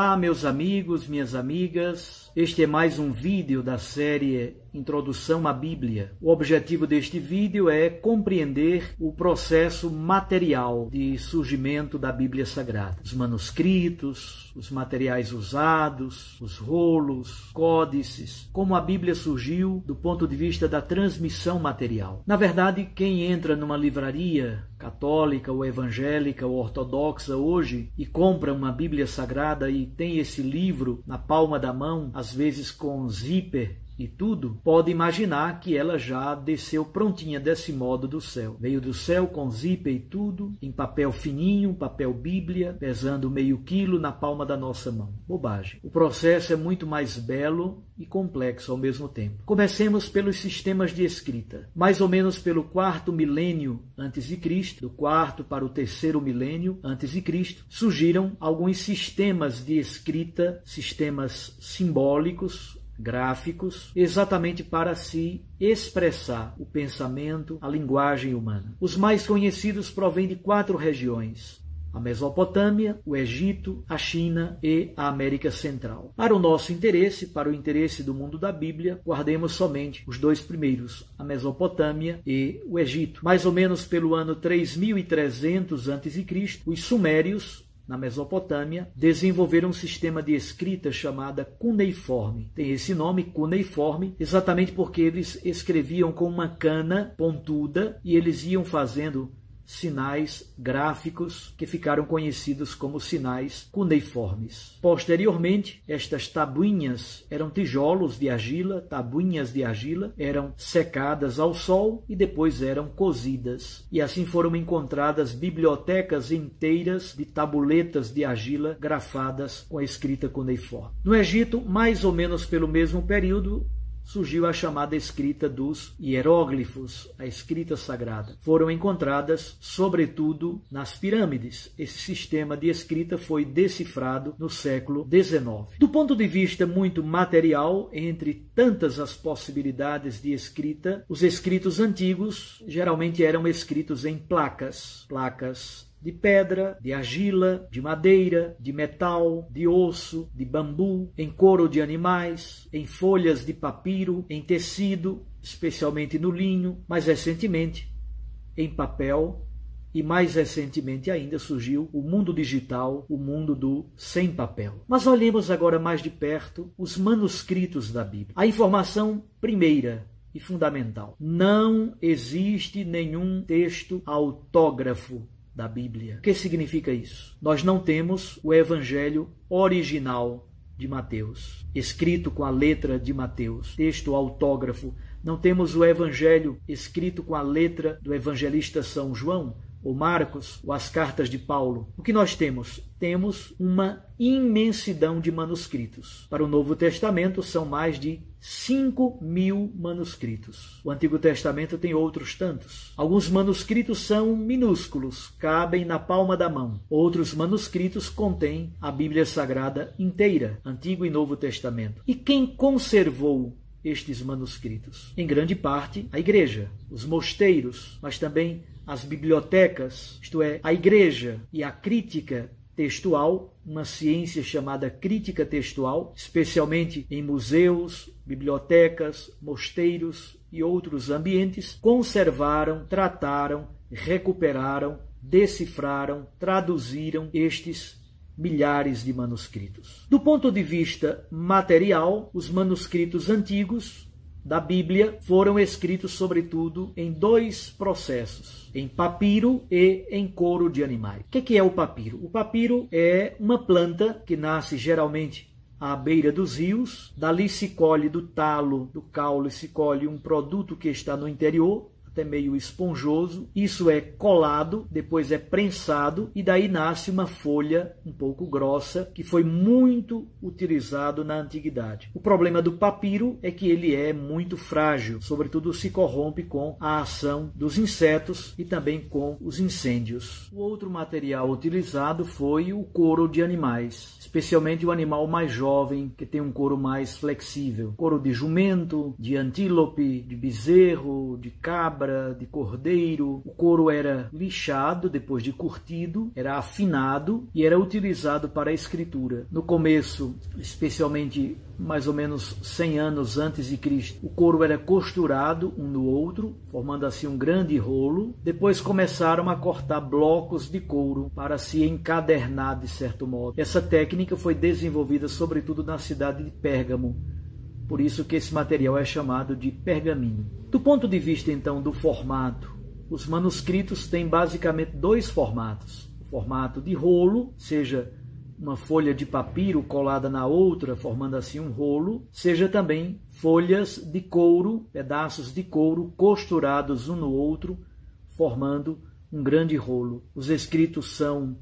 Olá, meus amigos, minhas amigas. Este é mais um vídeo da série Introdução à Bíblia. O objetivo deste vídeo é compreender o processo material de surgimento da Bíblia Sagrada. Os manuscritos, os materiais usados, os rolos, códices, como a Bíblia surgiu do ponto de vista da transmissão material. Na verdade, quem entra numa livraria católica ou evangélica ou ortodoxa hoje e compra uma Bíblia Sagrada e tem esse livro na palma da mão, às vezes com zíper e tudo, pode imaginar que ela já desceu prontinha desse modo do céu. Veio do céu com zíper e tudo, em papel fininho, papel Bíblia, pesando meio quilo na palma da nossa mão. Bobagem. O processo é muito mais belo e complexo ao mesmo tempo. Comecemos pelos sistemas de escrita. Mais ou menos pelo 4º milênio antes de Cristo, do 4º para o 3º milênio antes de Cristo, surgiram alguns sistemas de escrita, sistemas simbólicos, gráficos, exatamente para se expressar o pensamento, a linguagem humana. Os mais conhecidos provêm de 4 regiões: a Mesopotâmia, o Egito, a China e a América Central. Para o nosso interesse, para o interesse do mundo da Bíblia, guardemos somente os 2 primeiros, a Mesopotâmia e o Egito. Mais ou menos pelo ano 3300 a.C., os sumérios, na Mesopotâmia, desenvolveram um sistema de escrita chamada cuneiforme. Tem esse nome, cuneiforme, exatamente porque eles escreviam com uma cana pontuda e eles iam fazendo sinais gráficos que ficaram conhecidos como sinais cuneiformes. Posteriormente, estas tabuinhas eram tijolos de argila, tabuinhas de argila, eram secadas ao sol e depois eram cozidas. E assim foram encontradas bibliotecas inteiras de tabuletas de argila grafadas com a escrita cuneiforme. No Egito, mais ou menos pelo mesmo período, surgiu a chamada escrita dos hieróglifos, a escrita sagrada. Foram encontradas, sobretudo, nas pirâmides. Esse sistema de escrita foi decifrado no século XIX. Do ponto de vista muito material, entre tantas as possibilidades de escrita, os escritos antigos geralmente eram escritos em placas de pedra, de argila, de madeira, de metal, de osso, de bambu, em couro de animais, em folhas de papiro, em tecido, especialmente no linho, mais recentemente em papel e mais recentemente ainda surgiu o mundo digital, o mundo do sem papel. Mas olhemos agora mais de perto os manuscritos da Bíblia. A informação primeira e fundamental: não existe nenhum texto autógrafo da Bíblia. O que significa isso? Nós não temos o Evangelho original de Mateus, escrito com a letra de Mateus, texto autógrafo. Não temos o Evangelho escrito com a letra do evangelista São João, ou Marcos, ou as cartas de Paulo. O que nós temos? Temos uma imensidão de manuscritos. Para o Novo Testamento são mais de 5.000 manuscritos. O Antigo Testamento tem outros tantos. Alguns manuscritos são minúsculos, cabem na palma da mão. Outros manuscritos contêm a Bíblia Sagrada inteira, Antigo e Novo Testamento. E quem conservou estes manuscritos? Em grande parte, a igreja, os mosteiros, mas também as bibliotecas, isto é, a igreja e a crítica textual, uma ciência chamada crítica textual, especialmente em museus, bibliotecas, mosteiros e outros ambientes, conservaram, trataram, recuperaram, decifraram, traduziram estes milhares de manuscritos. Do ponto de vista material, os manuscritos antigos da Bíblia foram escritos sobretudo em 2 processos: em papiro e em couro de animais. O que é o papiro? O papiro é uma planta que nasce geralmente à beira dos rios. Dali se colhe do talo, do caule, se colhe um produto que está no interior, até meio esponjoso. Isso é colado, depois é prensado e daí nasce uma folha um pouco grossa que foi muito utilizado na antiguidade. O problema do papiro é que ele é muito frágil, sobretudo se corrompe com a ação dos insetos e também com os incêndios. O outro material utilizado foi o couro de animais, especialmente o animal mais jovem, que tem um couro mais flexível. Couro de jumento, de antílope, de bezerro, de cabra, cabra, de cordeiro. O couro era lixado depois de curtido, era afinado e era utilizado para a escritura. No começo, especialmente mais ou menos 100 anos antes de Cristo, o couro era costurado um no outro, formando assim um grande rolo. Depois começaram a cortar blocos de couro para se encadernar de certo modo. Essa técnica foi desenvolvida sobretudo na cidade de Pérgamo. Por isso que esse material é chamado de pergaminho. Do ponto de vista então do formato, os manuscritos têm basicamente dois formatos. O formato de rolo, seja uma folha de papiro colada na outra, formando assim um rolo, seja também folhas de couro, pedaços de couro costurados um no outro, formando um grande rolo. Os escritos são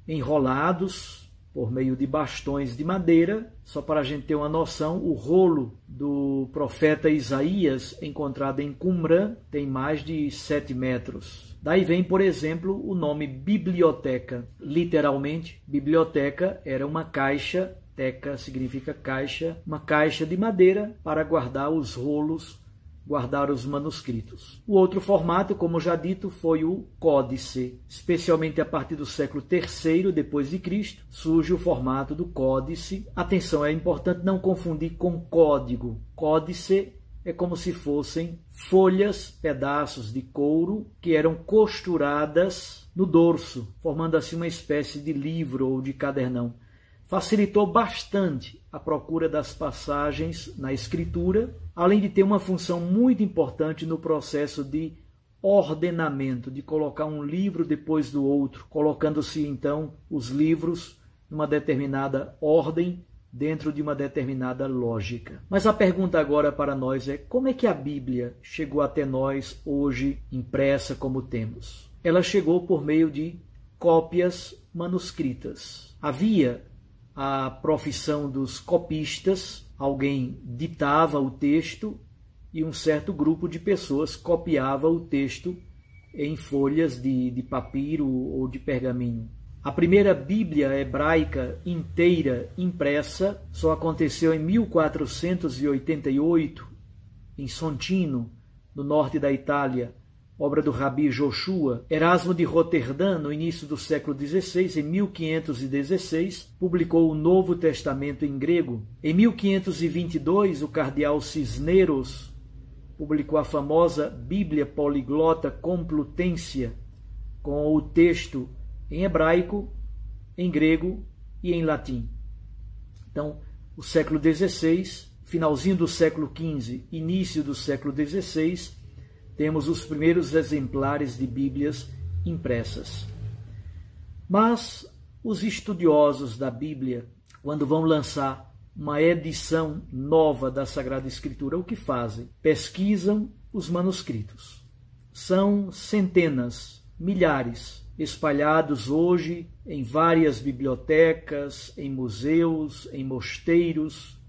enrolados por meio de bastões de madeira. Só para a gente ter uma noção, o rolo do profeta Isaías, encontrado em Qumran, tem mais de 7 metros. Daí vem, por exemplo, o nome biblioteca. Literalmente, biblioteca era uma caixa, teca significa caixa, uma caixa de madeira para guardar os rolos, guardar os manuscritos. O outro formato, como já dito, foi o códice. Especialmente a partir do século III depois de Cristo, surge o formato do códice. Atenção, é importante não confundir com código. Códice é como se fossem folhas, pedaços de couro que eram costuradas no dorso, formando assim uma espécie de livro ou de cadernão. Facilitou bastante a procura das passagens na escritura, além de ter uma função muito importante no processo de ordenamento, de colocar um livro depois do outro, colocando-se então os livros numa determinada ordem, dentro de uma determinada lógica. Mas a pergunta agora para nós é: como é que a Bíblia chegou até nós hoje impressa como temos? Ela chegou por meio de cópias manuscritas. Havia a profissão dos copistas, alguém ditava o texto e um certo grupo de pessoas copiava o texto em folhas de papiro ou de pergaminho. A primeira Bíblia hebraica inteira impressa só aconteceu em 1488, em Sontino, no norte da Itália, obra do Rabi Joshua. Erasmo de Roterdã, no início do século XVI, em 1516, publicou o Novo Testamento em grego. Em 1522, o cardeal Cisneros publicou a famosa Bíblia Poliglota Complutensia, com o texto em hebraico, em grego e em latim. Então, o século XVI, finalzinho do século XV, início do século XVI, temos os primeiros exemplares de Bíblias impressas. Mas os estudiosos da Bíblia, quando vão lançar uma edição nova da Sagrada Escritura, o que fazem? Pesquisam os manuscritos. São centenas, milhares, espalhados hoje em várias bibliotecas, em museus, em mosteiros.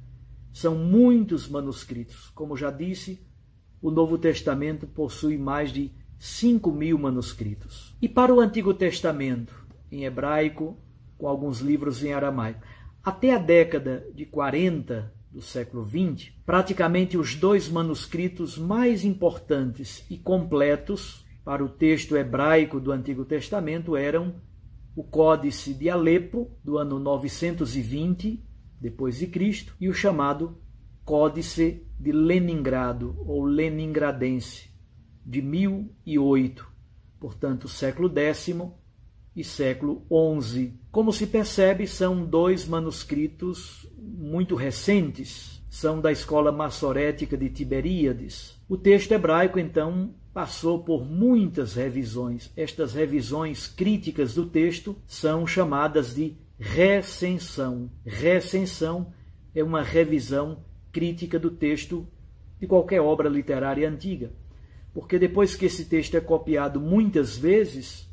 São muitos manuscritos. Como já disse, o Novo Testamento possui mais de 5.000 manuscritos. E para o Antigo Testamento, em hebraico, com alguns livros em aramaico, até a década de 40 do século XX, praticamente os dois manuscritos mais importantes e completos para o texto hebraico do Antigo Testamento eram o Códice de Alepo, do ano 920 depois de Cristo, e o chamado Códice de Leningrado, ou Leningradense, de 1008, portanto, século X e século XI. Como se percebe, são dois manuscritos muito recentes, são da escola massorética de Tiberíades. O texto hebraico, então, passou por muitas revisões. Estas revisões críticas do texto são chamadas de recensão. Recensão é uma revisão crítica do texto de qualquer obra literária antiga, porque depois que esse texto é copiado muitas vezes,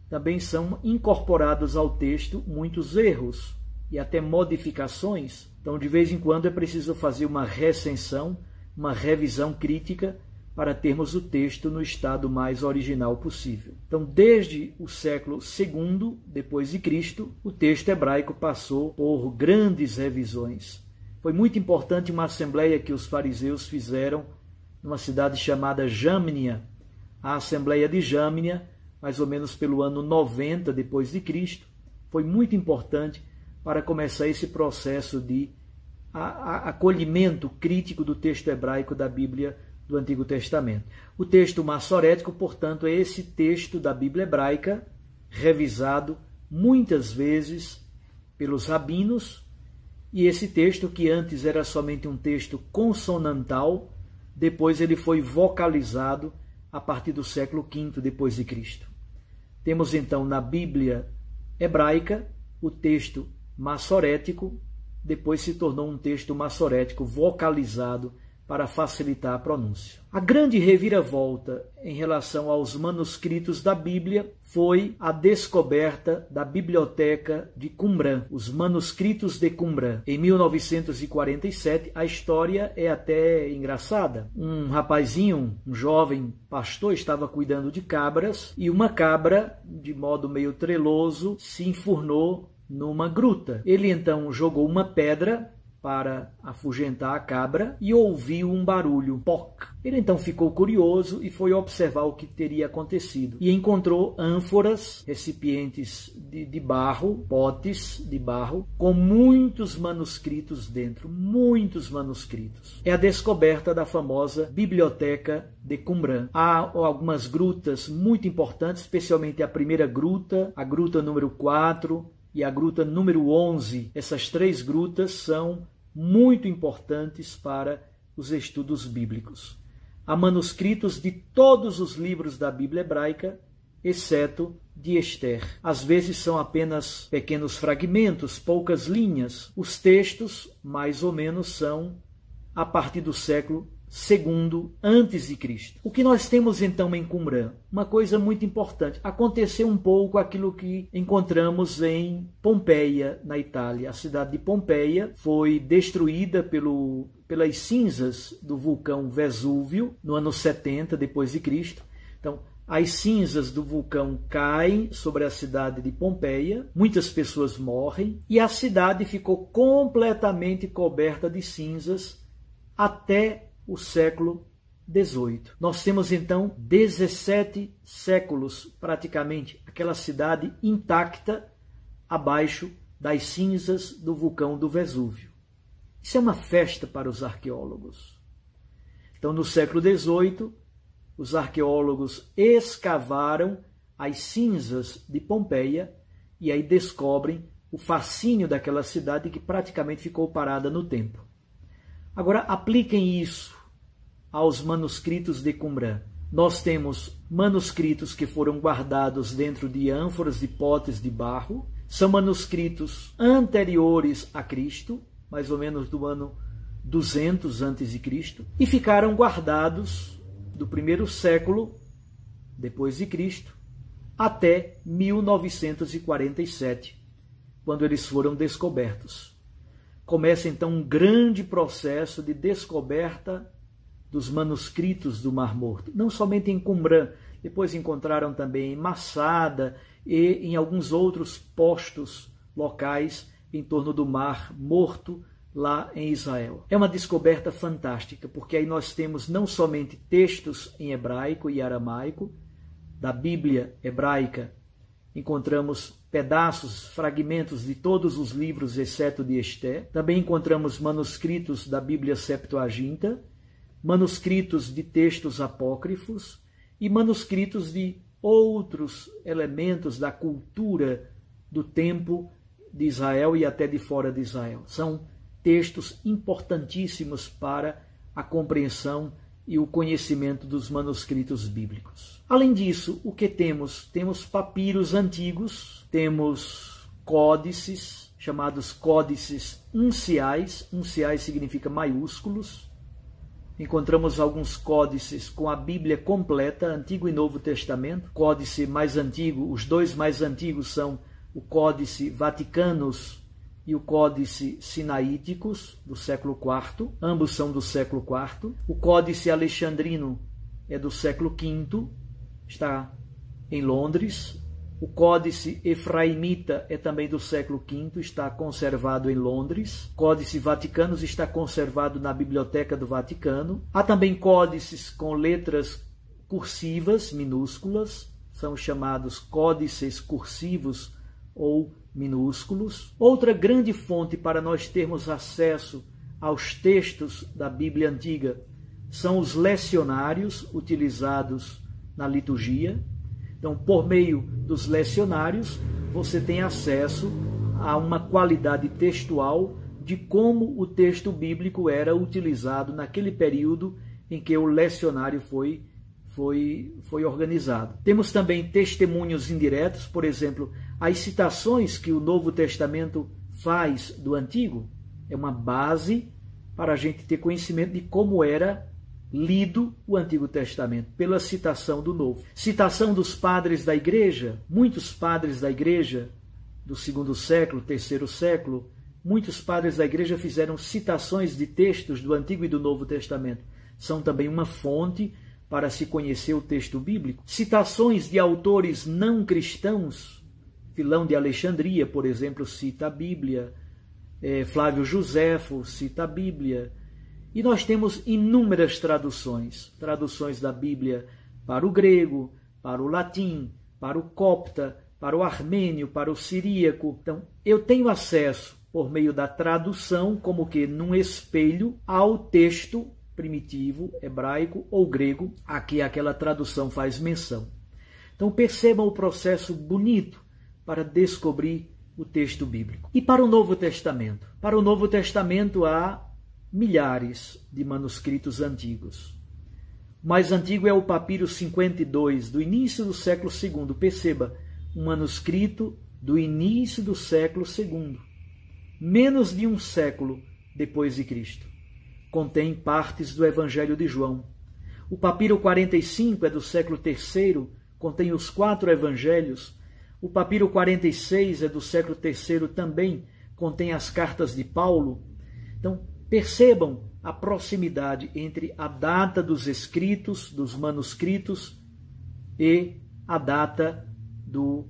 também são incorporados ao texto muitos erros e até modificações. Então, de vez em quando é preciso fazer uma recensão, uma revisão crítica, para termos o texto no estado mais original possível. Então, desde o século II depois de Cristo, o texto hebraico passou por grandes revisões. Foi muito importante uma assembleia que os fariseus fizeram numa cidade chamada Jâmnia, A Assembleia de Jâmnia, mais ou menos pelo ano 90 depois de Cristo, foi muito importante para começar esse processo de acolhimento crítico do texto hebraico da Bíblia do Antigo Testamento. O texto massorético, portanto, é esse texto da Bíblia hebraica, revisado muitas vezes pelos rabinos, e esse texto, que antes era somente um texto consonantal, depois ele foi vocalizado a partir do século V depois de Cristo. Temos então na Bíblia hebraica o texto massorético, depois se tornou um texto massorético vocalizado para facilitar a pronúncia. A grande reviravolta em relação aos manuscritos da Bíblia foi a descoberta da biblioteca de Qumran, os manuscritos de Qumran. Em 1947, a história é até engraçada. Um rapazinho, um jovem pastor, estava cuidando de cabras e uma cabra, de modo meio treloso, se enfurnou numa gruta. Ele então jogou uma pedra para afugentar a cabra e ouviu um barulho, poc. Ele então ficou curioso e foi observar o que teria acontecido. E encontrou ânforas, recipientes de barro, potes de barro, com muitos manuscritos dentro, muitos manuscritos. É a descoberta da famosa Biblioteca de Qumran. Há algumas grutas muito importantes, especialmente a primeira gruta, a gruta número 4, e a gruta número 11, essas três grutas são muito importantes para os estudos bíblicos. Há manuscritos de todos os livros da Bíblia hebraica, exceto de Esther. Às vezes são apenas pequenos fragmentos, poucas linhas. Os textos, mais ou menos, são a partir do século II antes de Cristo. O que nós temos então em Qumran? Uma coisa muito importante. Aconteceu um pouco aquilo que encontramos em Pompeia, na Itália. A cidade de Pompeia foi destruída pelas cinzas do vulcão Vesúvio no ano 70 depois de Cristo. Então, as cinzas do vulcão caem sobre a cidade de Pompeia, muitas pessoas morrem e a cidade ficou completamente coberta de cinzas até o século XVIII. Nós temos então 17 séculos praticamente aquela cidade intacta abaixo das cinzas do vulcão do Vesúvio. Isso é uma festa para os arqueólogos. Então, no século XVIII, os arqueólogos escavaram as cinzas de Pompeia e aí descobrem o fascínio daquela cidade que praticamente ficou parada no tempo. Agora, apliquem isso aos manuscritos de Qumran. Nós temos manuscritos que foram guardados dentro de ânforas de potes de barro. São manuscritos anteriores a Cristo, mais ou menos do ano 200 a.C., e ficaram guardados do primeiro século depois de Cristo até 1947, quando eles foram descobertos. Começa então um grande processo de descoberta dos manuscritos do Mar Morto, não somente em Qumran, depois encontraram também em Massada e em alguns outros postos locais em torno do Mar Morto, lá em Israel. É uma descoberta fantástica, porque aí nós temos não somente textos em hebraico e aramaico, da Bíblia hebraica, encontramos pedaços, fragmentos de todos os livros, exceto de Esther. Também encontramos manuscritos da Bíblia Septuaginta, manuscritos de textos apócrifos e manuscritos de outros elementos da cultura do tempo de Israel e até de fora de Israel. São textos importantíssimos para a compreensão e o conhecimento dos manuscritos bíblicos. Além disso, o que temos? Temos papiros antigos, temos códices, chamados códices unciais. Unciais significa maiúsculos. Encontramos alguns códices com a Bíblia completa, Antigo e Novo Testamento. Códice mais antigo, os dois mais antigos são o Códice Vaticanus e o Códice Sinaíticos, do século IV. Ambos são do século IV. O Códice Alexandrino é do século V, está em Londres. O Códice Efraimita é também do século V, está conservado em Londres. O Códice Vaticanus está conservado na Biblioteca do Vaticano. Há também códices com letras cursivas, minúsculas, são chamados códices cursivos ou minúsculos. Outra grande fonte para nós termos acesso aos textos da Bíblia Antiga são os lecionários utilizados na liturgia. Então, por meio dos lecionários, você tem acesso a uma qualidade textual de como o texto bíblico era utilizado naquele período em que o lecionário foi organizado. Temos também testemunhos indiretos, por exemplo, as citações que o Novo Testamento faz do Antigo. É uma base para a gente ter conhecimento de como era lido o Antigo Testamento, pela citação do Novo. Citação dos padres da Igreja, muitos padres da Igreja do segundo século, terceiro século, muitos padres da Igreja fizeram citações de textos do Antigo e do Novo Testamento. São também uma fonte para se conhecer o texto bíblico. Citações de autores não cristãos, Filão de Alexandria, por exemplo, cita a Bíblia, Flávio Joséfo cita a Bíblia, e nós temos inúmeras traduções da Bíblia para o grego, para o latim, para o copta, para o armênio, para o siríaco. Então, eu tenho acesso, por meio da tradução, como que num espelho, ao texto primitivo, hebraico ou grego, a que aquela tradução faz menção. Então, percebam o processo bonito para descobrir o texto bíblico. E para o Novo Testamento? Para o Novo Testamento há milhares de manuscritos antigos. O mais antigo é o Papiro 52, do início do século II. Perceba, um manuscrito do início do século II, menos de um século depois de Cristo. Contém partes do Evangelho de João. O Papiro 45 é do século III, contém os 4 evangelhos. O Papiro 46 é do século III também, contém as cartas de Paulo. Então, percebam a proximidade entre a data dos escritos, dos manuscritos, e a data do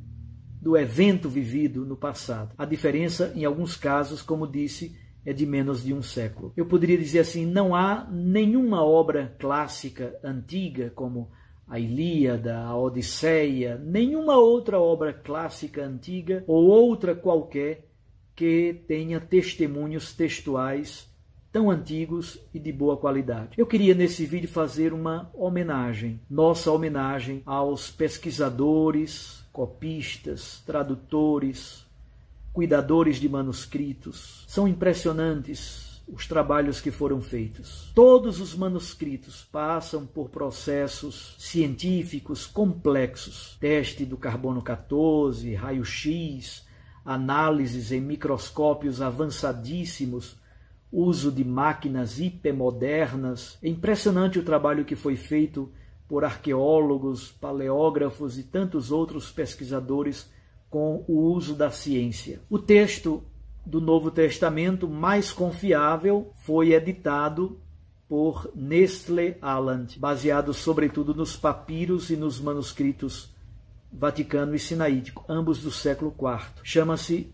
evento vivido no passado. A diferença, em alguns casos, como disse, é de menos de um século. Eu poderia dizer assim, não há nenhuma obra clássica antiga, como a Ilíada, a Odisseia, nenhuma outra obra clássica antiga ou outra qualquer que tenha testemunhos textuais tão antigos e de boa qualidade. Eu queria nesse vídeo fazer uma homenagem, nossa homenagem aos pesquisadores, copistas, tradutores, cuidadores de manuscritos. São impressionantes os trabalhos que foram feitos. Todos os manuscritos passam por processos científicos complexos. Teste do carbono 14, raio-x, análises em microscópios avançadíssimos, uso de máquinas hipermodernas. É impressionante o trabalho que foi feito por arqueólogos, paleógrafos e tantos outros pesquisadores com o uso da ciência. O texto do Novo Testamento mais confiável foi editado por Nestle Aland, baseado sobretudo nos papiros e nos manuscritos Vaticano e Sinaítico, ambos do século IV. Chama-se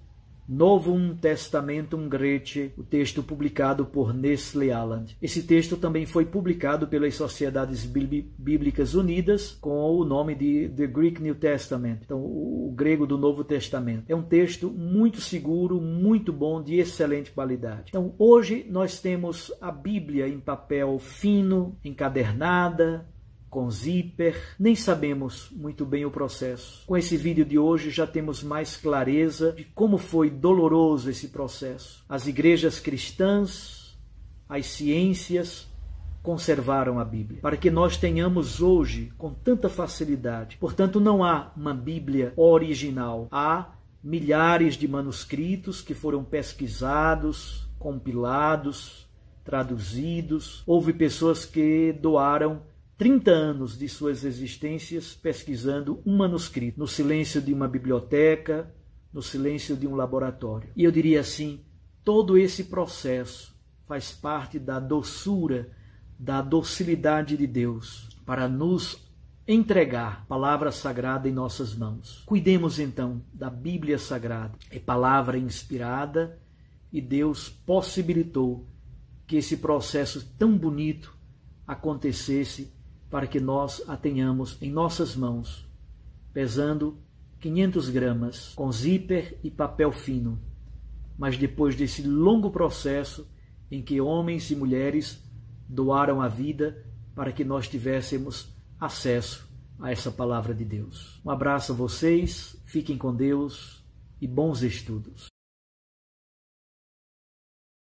Novum Testamentum Grece, o texto publicado por Nestle Aland. Esse texto também foi publicado pelas Sociedades Bíblicas Unidas com o nome de The Greek New Testament, então o grego do Novo Testamento. É um texto muito seguro, muito bom, de excelente qualidade. Então hoje nós temos a Bíblia em papel fino, encadernada, com zíper, nem sabemos muito bem o processo. Com esse vídeo de hoje já temos mais clareza de como foi doloroso esse processo. As igrejas cristãs, as ciências conservaram a Bíblia, para que nós tenhamos hoje com tanta facilidade. Portanto, não há uma Bíblia original, há milhares de manuscritos que foram pesquisados, compilados, traduzidos. Houve pessoas que doaram 30 anos de suas existências pesquisando um manuscrito, no silêncio de uma biblioteca, no silêncio de um laboratório. E eu diria assim, todo esse processo faz parte da doçura, da docilidade de Deus, para nos entregar a palavra sagrada em nossas mãos. Cuidemos então da Bíblia Sagrada. É palavra inspirada e Deus possibilitou que esse processo tão bonito acontecesse para que nós a tenhamos em nossas mãos, pesando 500 gramas, com zíper e papel fino. Mas depois desse longo processo em que homens e mulheres doaram a vida para que nós tivéssemos acesso a essa palavra de Deus. Um abraço a vocês, fiquem com Deus e bons estudos.